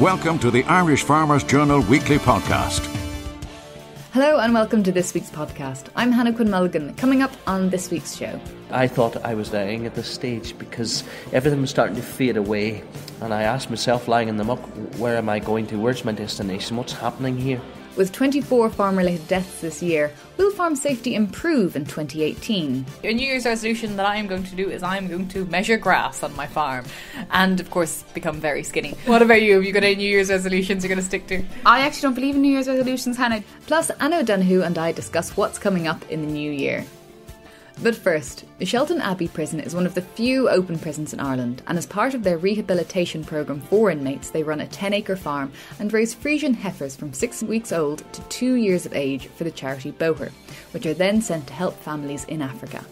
Welcome to the Irish Farmers Journal Weekly Podcast. Hello and welcome to this week's podcast. I'm Hannah Quinn Mulligan. Coming up on this week's show. I thought I was dying at this stage because everything was starting to fade away, and I asked myself, lying in the muck, where am I going to? Where's my destination? What's happening here? With 24 farm-related deaths this year, will farm safety improve in 2018? A New Year's resolution that I'm going to do is I'm going to measure grass on my farm and, of course, become very skinny. What about you? Have you got any New Year's resolutions you're going to stick to? I actually don't believe in New Year's resolutions, Hannah. Plus, Anna O'Donoghue and I discuss what's coming up in the new year. But first, the Shelton Abbey prison is one of the few open prisons in Ireland, and as part of their rehabilitation programme for inmates, they run a 10-acre farm and raise Frisian heifers from 6 weeks old to 2 years of age for the charity Bóthar, which are then sent to help families in Africa.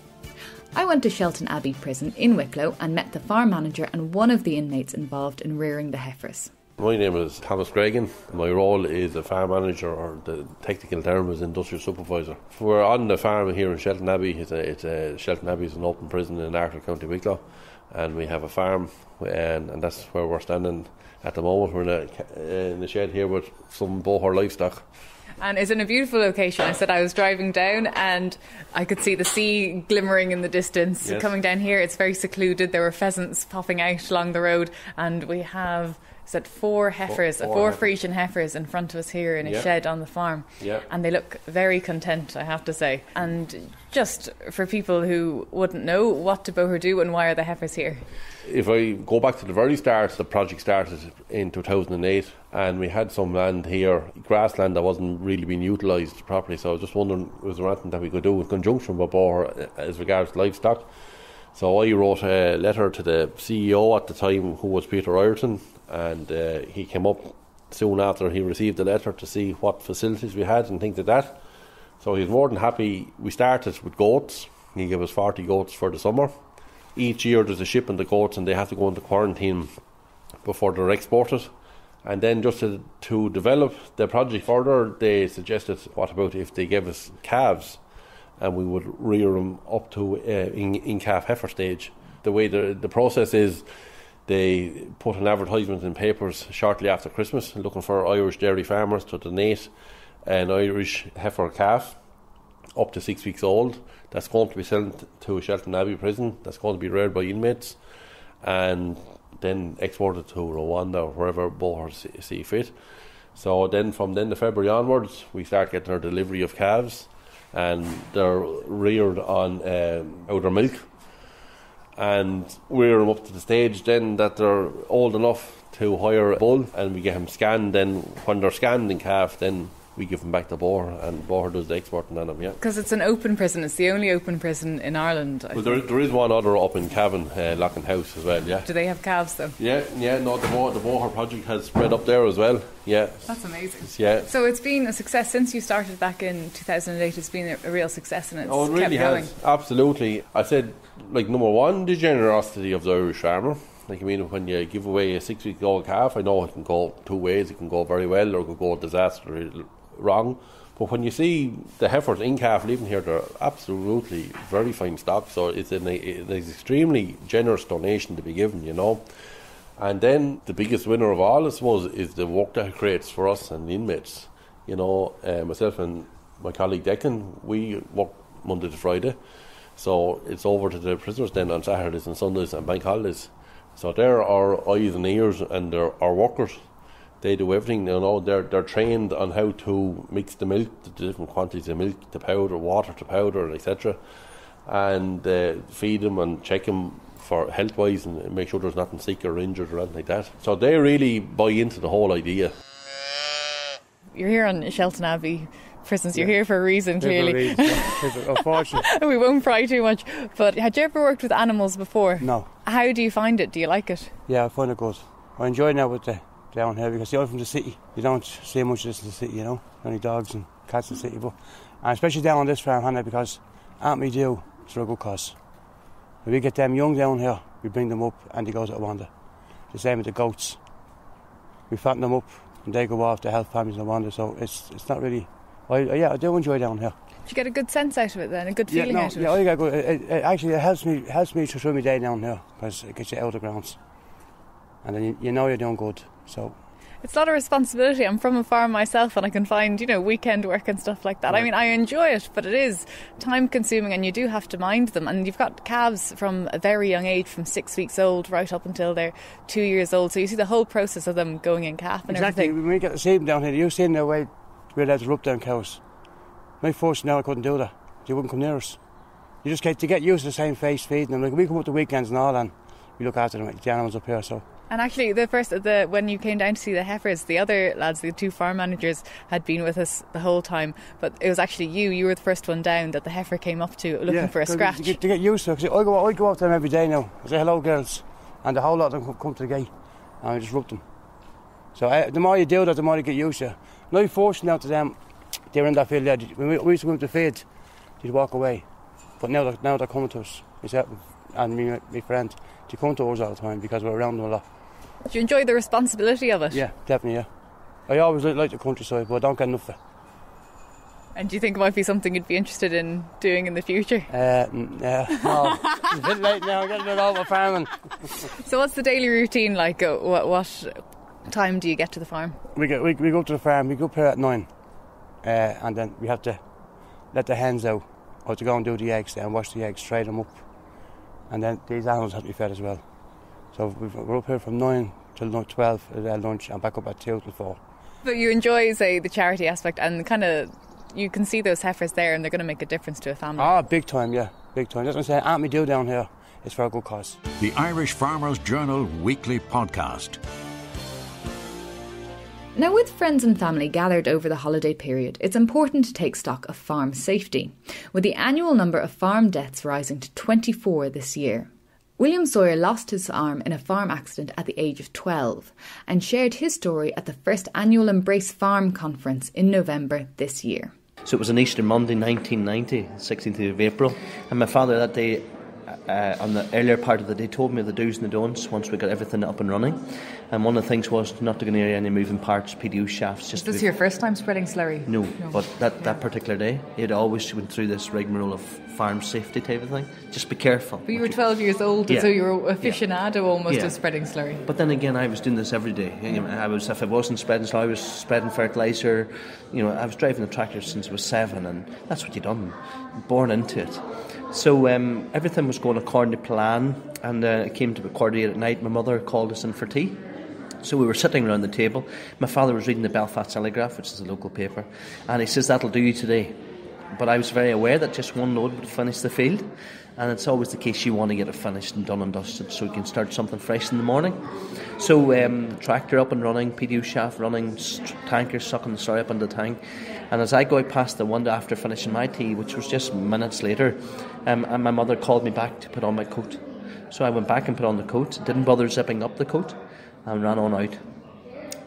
I went to Shelton Abbey prison in Wicklow and met the farm manager and one of the inmates involved in rearing the heifers. My name is Thomas Gregan. My role is a farm manager, or the technical term is industrial supervisor. We're on the farm here in Shelton Abbey. Shelton Abbey is an open prison in Arthur, County Wicklow, and we have a farm, and that's where we're standing at the moment. We're in the shed here with some Bóthar livestock. And it's in a beautiful location. I said I was driving down and I could see the sea glimmering in the distance. Yes. Coming down here, it's very secluded. There were pheasants popping out along the road, and we have... four Frisian heifers in front of us here in a shed on the farm. And they look very content, I have to say. And just for people who wouldn't know, what do Bóthar do and why are the heifers here? If I go back to the very start, the project started in 2008, and we had some land here, grassland that wasn't really being utilised properly. So I was just wondering, was there anything that we could do in conjunction with Bóthar as regards livestock? So I wrote a letter to the CEO at the time, who was Peter Ireton, and he came up soon after he received the letter to see what facilities we had and things like that. So he was more than happy. We started with goats. He gave us 40 goats for the summer. Each year there's a shipment of goats and they have to go into quarantine before they're exported. And then just to develop the project further, they suggested, what about if they gave us calves and we would rear them up to in calf heifer stage. The way the process is, they put an advertisement in papers shortly after Christmas looking for Irish dairy farmers to donate an Irish heifer calf up to 6 weeks old. That's going to be sent to Shelton Abbey prison. That's going to be reared by inmates and then exported to Rwanda or wherever Bóthar see fit. So then from then to February onwards, we start getting our delivery of calves, and they're reared on outer milk. And we're up to the stage then that they're old enough to hire a bull, and we get them scanned. Then when they're scanned in calf, then we give them back to Bóthar, and Bóthar does the exporting on them. Because it's an open prison. It's the only open prison in Ireland. Well, there is one other up in Cavan, Loughlin House as well. Do they have calves though? No, the Bóthar project has spread up there as well. That's amazing. So it's been a success since you started back in 2008. It's been a real success, and it's it really kept going. Has. Absolutely. I said, number one, the generosity of the Irish farmer. When you give away a 6 week old calf, I know it can go two ways. It can go very well, or it could go disastrously wrong. But when you see the heifers in calf living here, they're absolutely very fine stock. So it's an extremely generous donation to be given, And then the biggest winner of all, I suppose, is the work that it creates for us and the inmates. Myself and my colleague Declan, we work Monday to Friday. So it's over to the prisoners then on Saturdays and Sundays and bank holidays. So they're our eyes and ears, and they're our workers. They do everything, they're trained on how to mix the milk, the different quantities of milk to powder, water to powder, etc. And feed them and check them for health-wise and make sure there's nothing sick or injured or anything like that. So they really buy into the whole idea. You're here on Shelton Abbey prisons. You're here for a reason, clearly. Unfortunately. We won't pry too much. But had you ever worked with animals before? No. How do you find it? Do you like it? Yeah, I find it good. I enjoy it now with the down here, because you're from the city. You don't see much of this in the city, only dogs and cats in the city. And especially down on this farm, Hannah, because Aunt me do, it's for a good cause. When we get them young down here, we bring them up and they go to Rwanda. The same with the goats. We fatten them up and they go off to help families in Rwanda, so it's not really... I do enjoy down here. Do you get a good sense out of it then, a good feeling out of it? Yeah, I get good. It helps me through my day down here, because it gets you out of the grounds. And then you know you're doing good. So It's a lot of responsibility. I'm from a farm myself and I can find, weekend work and stuff like that. I mean, I enjoy it, but it is time consuming and you do have to mind them. And you've got calves from a very young age, from 6 weeks old right up until they're 2 years old. So you see the whole process of them going in calf and everything. When we get the same down here, you seen the way we're allowed to rub down cows. My force now I couldn't do that. They wouldn't come near us. You just get used to the same face feeding them. Like we come up the weekends and all, and we look after them, like the animals up here. So. And actually, when you came down to see the heifers, the other lads, the 2 farm managers, had been with us the whole time. But it was actually you were the first one down that the heifer came up to looking for a scratch. To get used to it. I go up to them every day now. I say hello, girls, and the whole lot of them come to the gate, and I just rub them. So the more you do that, the more you get used to it. No forcing out to them. They're in that field there. When we used to go to the field, they'd walk away. But now they're coming to us, myself and my friend. They come to us all the time because we're around them a lot. Do you enjoy the responsibility of it? Yeah, definitely, yeah. I always like the countryside, but I don't get enough of it. And do you think it might be something you'd be interested in doing in the future? No. It's a bit late now, I'm getting it over farming. So what's the daily routine like? What time do you get to the farm? We go to the farm, we go up here at 9. And then we have to let the hens out, or to go and do the eggs and wash the eggs, tray them up. And then these animals have to be fed as well. So we're up here from 9 till 12 at lunch and back up at 2 till 4. But you enjoy, say, the charity aspect and kind of, you can see those heifers there and they're going to make a difference to a family. Ah, big time, yeah, big time. That's what I'm saying, Aunt me do down here is for a good cause. The Irish Farmers Journal Weekly Podcast. Now, with friends and family gathered over the holiday period, it's important to take stock of farm safety, with the annual number of farm deaths rising to 24 this year. William Sawyer lost his arm in a farm accident at the age of 12 and shared his story at the first annual Embrace Farm conference in November this year. So it was an Easter Monday, 1990, 16th of April, and my father that day, on the earlier part of the day, told me the do's and the don'ts once we got everything up and running. And one of the things was not to go near any moving parts, PDU shafts. Is this your first time spreading slurry? No, but that particular day, it always went through this rigmarole of farm safety type of thing. Just be careful. But you were 12 years old, so you were aficionado almost of spreading slurry. But then again, I was doing this every day. If I wasn't spreading slurry, I was spreading fertiliser. I was driving the tractor since I was 7, and that's what you done, born into it. So everything was going according to plan, and it came to about 8:15 at night. My mother called us in for tea. So we were sitting around the table. My father was reading the Belfast Telegraph, which is a local paper, and he says, "That'll do you today." But I was very aware that just one load would finish the field, and it's always the case you want to get it finished and done and dusted so you can start something fresh in the morning. So tractor up and running, PDU shaft running, tankers sucking the slurry up into the tank. And as I go out past the window after finishing my tea, which was just minutes later, and my mother called me back to put on my coat. So I went back and put on the coat, didn't bother zipping up the coat, and ran on out.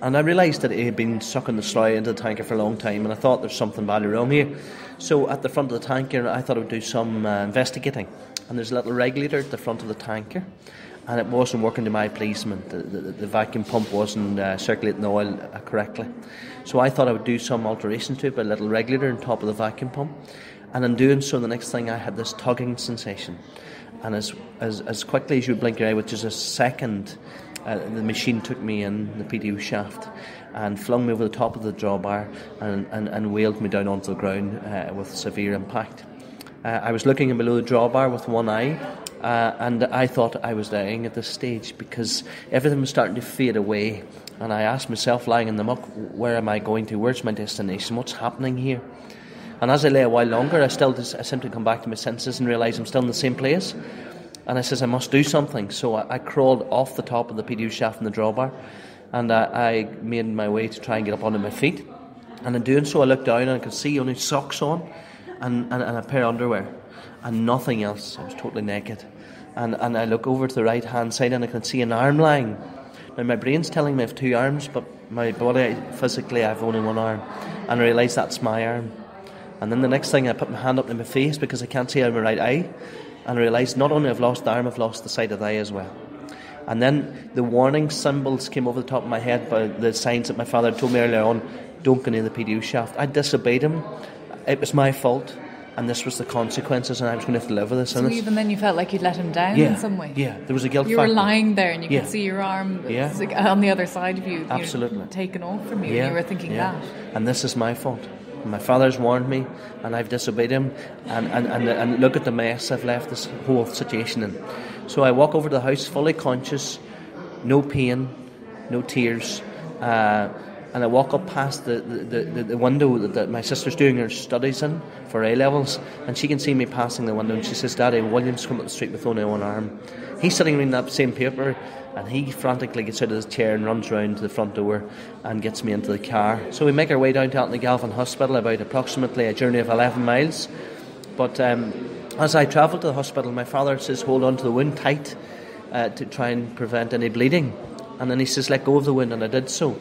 And I realised that it had been sucking the slurry into the tanker for a long time, and I thought there's something badly wrong here. So at the front of the tanker, I thought I would do some investigating. And there's a little regulator at the front of the tanker, and it wasn't working to my pleasement. The vacuum pump wasn't circulating the oil correctly. So I thought I would do some alteration to it by a little regulator on top of the vacuum pump. And in doing so, the next thing I had this tugging sensation. And as quickly as you blink your eye, which is a second, the machine took me in the PDU shaft and flung me over the top of the drawbar and wheeled me down onto the ground with severe impact. I was looking in below the drawbar with one eye, and I thought I was dying at this stage because everything was starting to fade away. And I asked myself, lying in the muck, where am I going to? Where's my destination? What's happening here? And as I lay a while longer, I simply come back to my senses and realise I'm still in the same place. And I says, I must do something. So I crawled off the top of the PDU shaft in the drawbar, and I made my way to try and get up onto my feet. And in doing so, I looked down and I could see only socks on and a pair of underwear and nothing else. I was totally naked. And I look over to the right-hand side and I can see an arm lying. Now, my brain's telling me I have 2 arms, but my body, physically, I have only one arm. And I realise that's my arm. And then the next thing, I put my hand up to my face because I can't see out of my right eye. And I realised not only I've lost the arm, I've lost the sight of the eye as well. And then the warning symbols came over the top of my head by the signs that my father told me earlier on, don't go near the PDU shaft. I disobeyed him. It was my fault. and this was the consequences, and I was going to have to live with this. So even then you felt like you'd let him down in some way? Yeah, there was a guilt factor. You were lying there and you could see your arm on the other side of you. Absolutely. Taken off from you, and you were thinking that. And this is my fault. My father's warned me, and I've disobeyed him, and look at the mess I've left this whole situation in. So I walk over to the house fully conscious, no pain, no tears, and I walk up past the window that my sister's doing her studies in for A-levels, and she can see me passing the window, and she says, "Daddy, William's come up the street with only one arm." He's sitting reading that same paper, and he frantically gets out of his chair and runs round to the front door and gets me into the car. So we make our way down to Galvin Hospital, about approximately a journey of 11 miles. But as I travel to the hospital, my father says, "Hold on to the wound tight to try and prevent any bleeding." And then he says, "Let go of the wound," and I did so.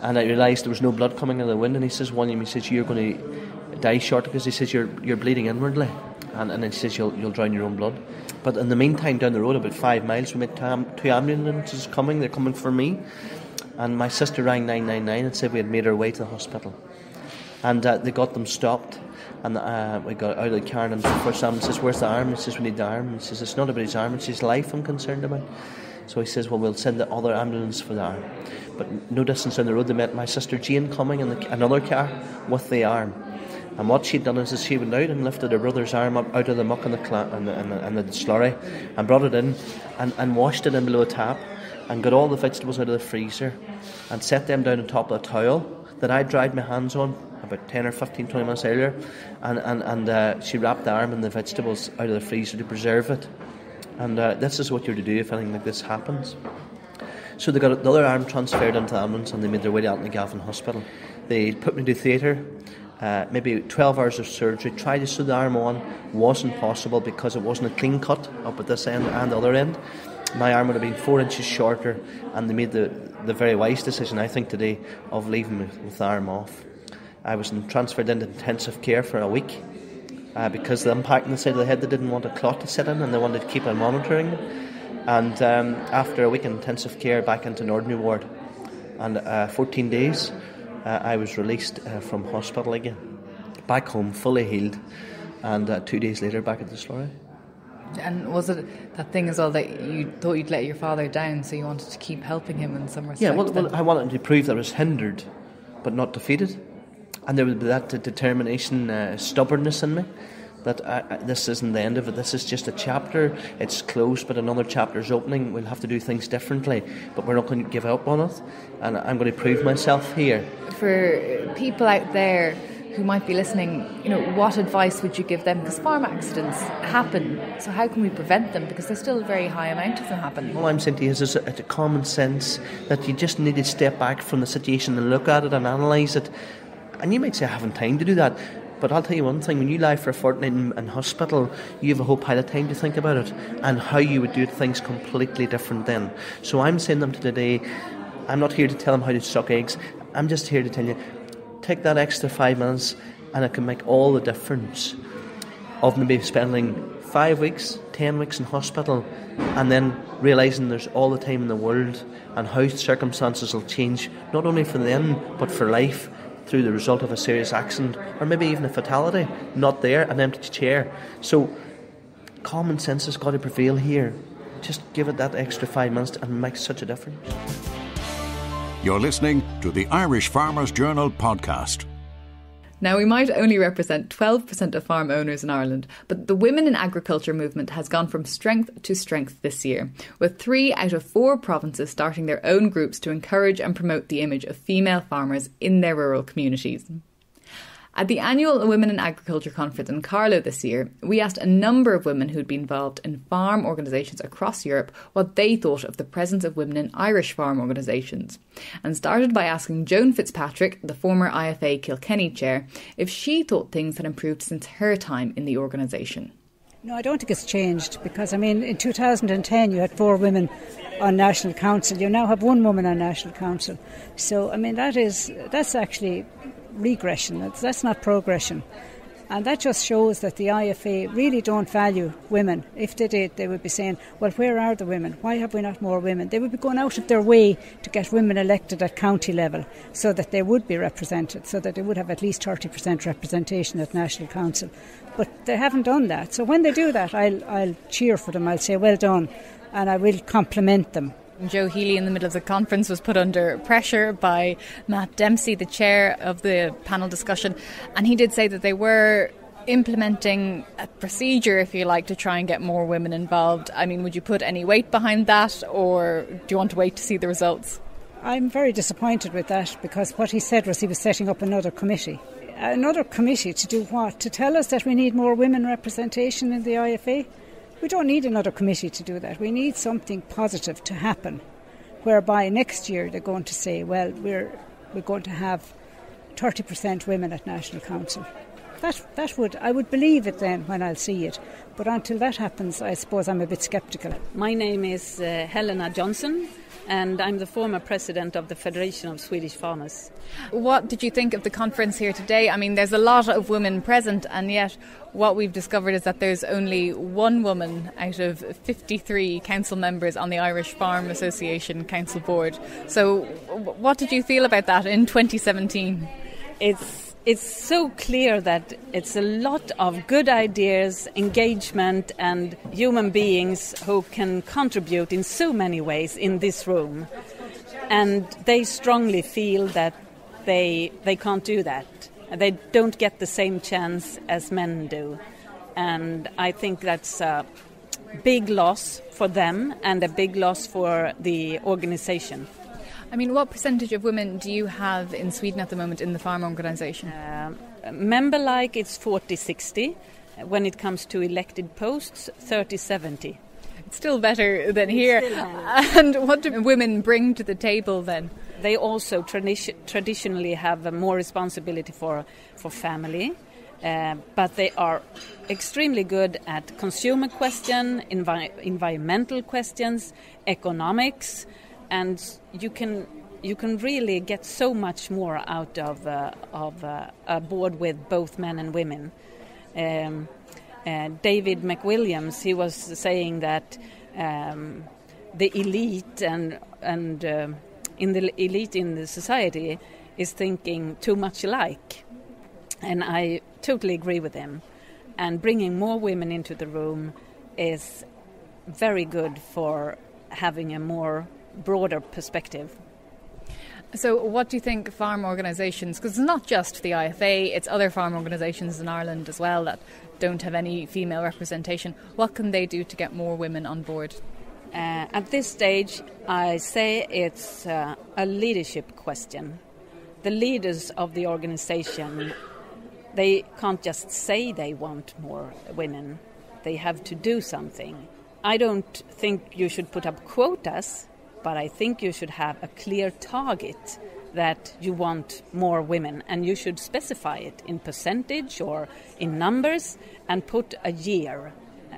And I realised there was no blood coming out of the wound, and he says, "William," he says, "you're going to die short," because he says, you're bleeding inwardly. And then he says, you'll drown your own blood. But in the meantime, down the road, about 5 miles, we met two ambulances coming. They're coming for me. And my sister rang 999 and said we had made our way to the hospital. And they got them stopped. And we got out of the car, and the first ambulance says, "Where's the arm?" He says, "We need the arm." He says, "It's not about his arm, it's his life I'm concerned about." So he says, "Well, we'll send the other ambulance for the arm." But no distance down the road, they met my sister Jane coming in another car with the arm. And what she'd done is she went out and lifted her brother's arm up out of the muck and the slurry, and brought it in and washed it in below a tap, and got all the vegetables out of the freezer and set them down on top of a towel that I dried my hands on about 10 or 15, 20 minutes earlier, and she wrapped the arm and the vegetables out of the freezer to preserve it. And this is what you're to do if anything like this happens. So they got the other arm transferred into the ambulance, and they made their way to Galvin Hospital. They put me to theatre, maybe 12 hours of surgery, tried to sew the arm on, wasn't possible because it wasn't a clean cut up at this end and the other end. My arm would have been 4 inches shorter, and they made the very wise decision, I think, today, of leaving me with the arm off. I was transferred into intensive care for a week because the impact on the side of the head, they didn't want a clot to sit in, and they wanted to keep on monitoring. And after a week in intensive care, back into an ordinary ward. And 14 days, I was released from hospital again. Back home, fully healed. And 2 days later, back at the slurry. And was it that thing as well that you thought you'd let your father down, so you wanted to keep helping him in some respect? Yeah, well, I wanted to prove that I was hindered, but not defeated. And there would be that determination, stubbornness in me, that this isn't the end of it. This is just a chapter. It's closed, but another chapter's opening. We'll have to do things differently, but we're not going to give up on it. And I'm going to prove myself here. For people out there who might be listening, what advice would you give them? Because farm accidents happen, so how can we prevent them? Because there's still a very high amount of them happening. All I'm saying to you is a common sense that you just need to step back from the situation and look at it and analyse it. And you might say, I haven't time to do that. But I'll tell you one thing, when you lie for a fortnight in hospital, you have a whole pile of time to think about it and how you would do things completely different then. So I'm saying them today, I'm not here to tell them how to suck eggs. I'm just here to tell you, take that extra 5 minutes and it can make all the difference of maybe spending 5 weeks, 10 weeks in hospital and then realising there's all the time in the world and how circumstances will change, not only for them but for life, through the result of a serious accident or maybe even a fatality, not there, an empty chair. So common sense has got to prevail here. Just give it that extra 5 minutes and it makes such a difference. You're listening to the Irish Farmers Journal podcast. Now, we might only represent 12% of farm owners in Ireland, but the women in agriculture movement has gone from strength to strength this year, with 3 out of 4 provinces starting their own groups to encourage and promote the image of female farmers in their rural communities. At the annual Women in Agriculture conference in Carlow this year, we asked a number of women who'd been involved in farm organisations across Europe what they thought of the presence of women in Irish farm organisations, and started by asking Joan Fitzpatrick, the former IFA Kilkenny chair, if she thought things had improved since her time in the organisation. No, I don't think it's changed because, in 2010 you had 4 women on National Council. You now have 1 woman on National Council. So, that's actually regression. That's not progression. And that just shows that the IFA really don't value women. If they did, they would be saying, well, where are the women? Why have we not more women? They would be going out of their way to get women elected at county level so that they would be represented, so that they would have at least 30% representation at National Council. But they haven't done that. So when they do that, I'll cheer for them. I'll say, well done, and I will compliment them. Joe Healy, in the middle of the conference, was put under pressure by Matt Dempsey, the chair of the panel discussion, and he did say that they were implementing a procedure, if you like, to try and get more women involved. I mean, would you put any weight behind that, or do you want to wait to see the results? I'm very disappointed with that, because what he said was he was setting up another committee. Another committee to do what? To tell us that we need more women representation in the IFA? We don't need another committee to do that. We need something positive to happen, whereby next year they're going to say, well, we're going to have 30% women at National Council. I would believe it then when I'll see it. But until that happens, I suppose I'm a bit sceptical. My name is Helena Johnson, and I'm the former president of the Federation of Swedish Farmers. What did you think of the conference here today? I mean, there's a lot of women present, and yet what we've discovered is that there's only one woman out of 53 council members on the Irish Farm Association Council Board. So what did you feel about that in 2017? It's so clear that it's a lot of good ideas, engagement, and human beings who can contribute in so many ways in this room. And they strongly feel that they can't do that. They don't get the same chance as men do. And I think that's a big loss for them and a big loss for the organisation. I mean, what percentage of women do you have in Sweden at the moment in the farm organisation? Member-like, it's 40-60. When it comes to elected posts, 30-70. It's still better than here. And what do women bring to the table then? They also traditionally have more responsibility for family, but they are extremely good at consumer questions, environmental questions, economics, and you can really get so much more out of a board with both men and women. David McWilliams, he was saying that the elite and in the elite in the society is thinking too much alike, and I totally agree with him. And bringing more women into the room is very good for having a more broader perspective. So what do you think farm organisations, because it's not just the IFA, it's other farm organisations in Ireland as well that don't have any female representation, what can they do to get more women on board? At this stage, I say it's a leadership question. The leaders of the organisation, they can't just say they want more women. They have to do something. I don't think you should put up quotas, but I think you should have a clear target that you want more women, and you should specify it in percentage or in numbers and put a year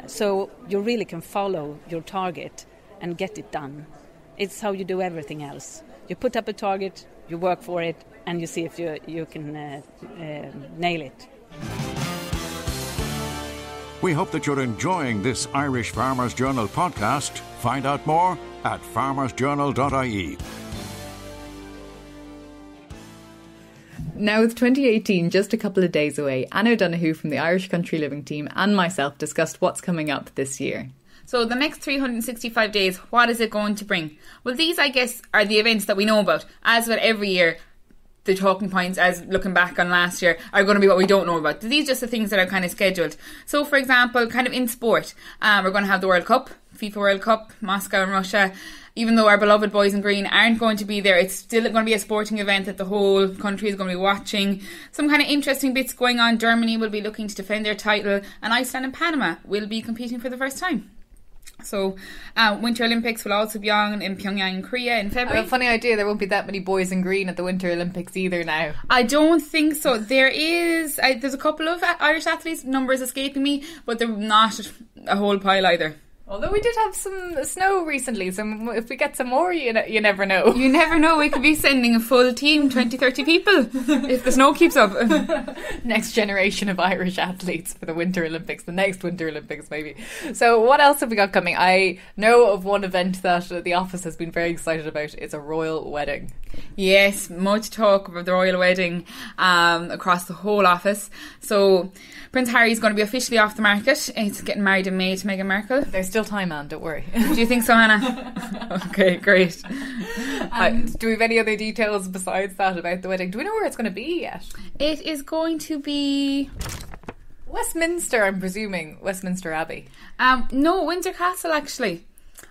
so you really can follow your target and get it done. It's how you do everything else. You put up a target, you work for it, and you see if you can nail it. We hope that you're enjoying this Irish Farmers Journal podcast. Find out more at farmersjournal.ie. Now, with 2018 just a couple of days away, Anna O'Donoghue from the Irish Country Living team and myself discussed what's coming up this year. So the next 365 days, what is it going to bring? Well, these, I guess, are the events that we know about. As with every year, the talking points, as looking back on last year, are going to be what we don't know about. These are just the things that are kind of scheduled. So, for example, kind of in sport, we're going to have the World Cup, FIFA World Cup, Moscow and Russia. Even though our beloved boys in green aren't going to be there, it's still going to be a sporting event that the whole country is going to be watching. Some kind of interesting bits going on. Germany will be looking to defend their title, and Iceland and Panama will be competing for the first time. So, Winter Olympics will also be on in Pyongyang, Korea in February. A funny idea, there won't be that many boys in green at the Winter Olympics either now. I don't think so. There's a couple of Irish athletes, numbers escaping me, but they're not a whole pile either. Although we did have some snow recently, so if we get some more, you never know. You never know. We could be sending a full team, 20, 30 people, if the snow keeps up. Next generation of Irish athletes for the Winter Olympics, the next Winter Olympics maybe. So what else have we got coming? I know of one event that the office has been very excited about. It's a royal wedding. Yes, much talk about the royal wedding across the whole office. So Prince Harry's going to be officially off the market. He's getting married in May to Meghan Markle. There's still time, Anne, don't worry. Do you think so, Hannah? Okay, great. And do we have any other details besides that about the wedding? Do we know where it's going to be yet? It is going to be Westminster, I'm presuming. Westminster Abbey. No, Windsor Castle, actually.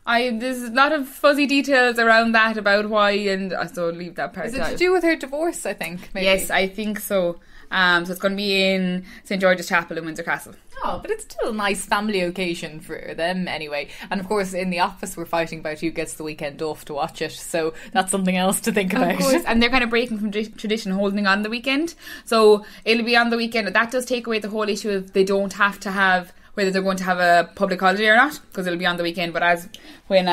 There's a lot of fuzzy details around that about why, and so I'll leave that part out. Is it to do with her divorce, I think? Maybe? Yes, I think so. So it's going to be in St George's Chapel in Windsor Castle. Oh, but it's still a nice family occasion for them anyway. And of course, in the office, we're fighting about who gets the weekend off to watch it. So that's something else to think about. Of course, and they're kind of breaking from tradition, holding on the weekend. So it'll be on the weekend. That does take away the whole issue of they don't have to have whether they're going to have a public holiday or not, because it'll be on the weekend. But as when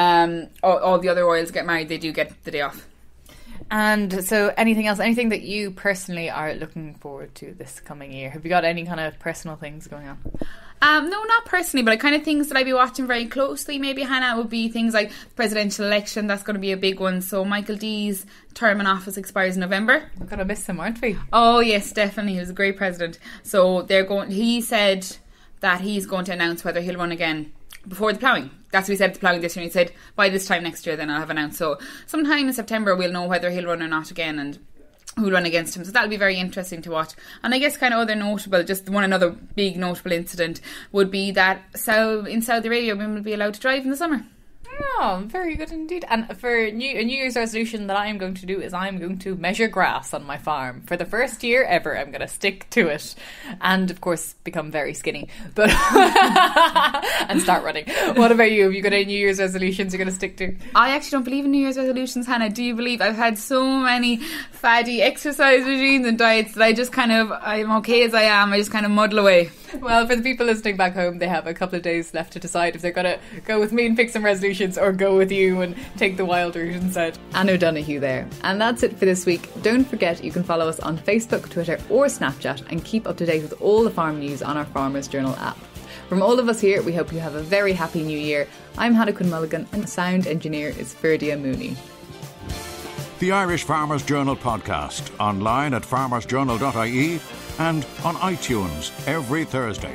all the other royals get married, they do get the day off. And so anything else, anything that you personally are looking forward to this coming year? Have you got any kind of personal things going on? No, not personally, but kind of things that I'd be watching very closely, maybe, Hannah, would be things like the presidential election. That's going to be a big one. So Michael D's term in office expires in November. We're going to miss him, aren't we? Oh yes, definitely. He was a great president. So he said that he's going to announce whether he'll run again before the ploughing. That's what he said at the ploughing this year. He said by this time next year then I'll have announced. So sometime in September we'll know whether he'll run or not again and who'll run against him. So that'll be very interesting to watch. And I guess kind of other notable, just another big notable incident would be that in Saudi Arabia women will be allowed to drive in the summer. Oh, very good indeed. And for a New Year's resolution that I am going to do is I'm going to measure grass on my farm. For the first year ever, I'm going to stick to it. And, of course, become very skinny. But and start running. What about you? Have you got any New Year's resolutions you're going to stick to? I actually don't believe in New Year's resolutions, Hannah. Do you believe? I've had so many faddy exercise regimes and diets that I'm okay as I am. I just kind of muddle away. Well, for the people listening back home, they have a couple of days left to decide if they're going to go with me and pick some resolutions or go with you and take the wild route instead. Anne O'Donoghue there. And that's it for this week. Don't forget you can follow us on Facebook, Twitter or Snapchat and keep up to date with all the farm news on our Farmers Journal app. From all of us here, we hope you have a very happy new year. I'm Hannah Quinn Mulligan and the sound engineer is Ferdia Mooney. The Irish Farmers Journal podcast, online at farmersjournal.ie and on iTunes every Thursday.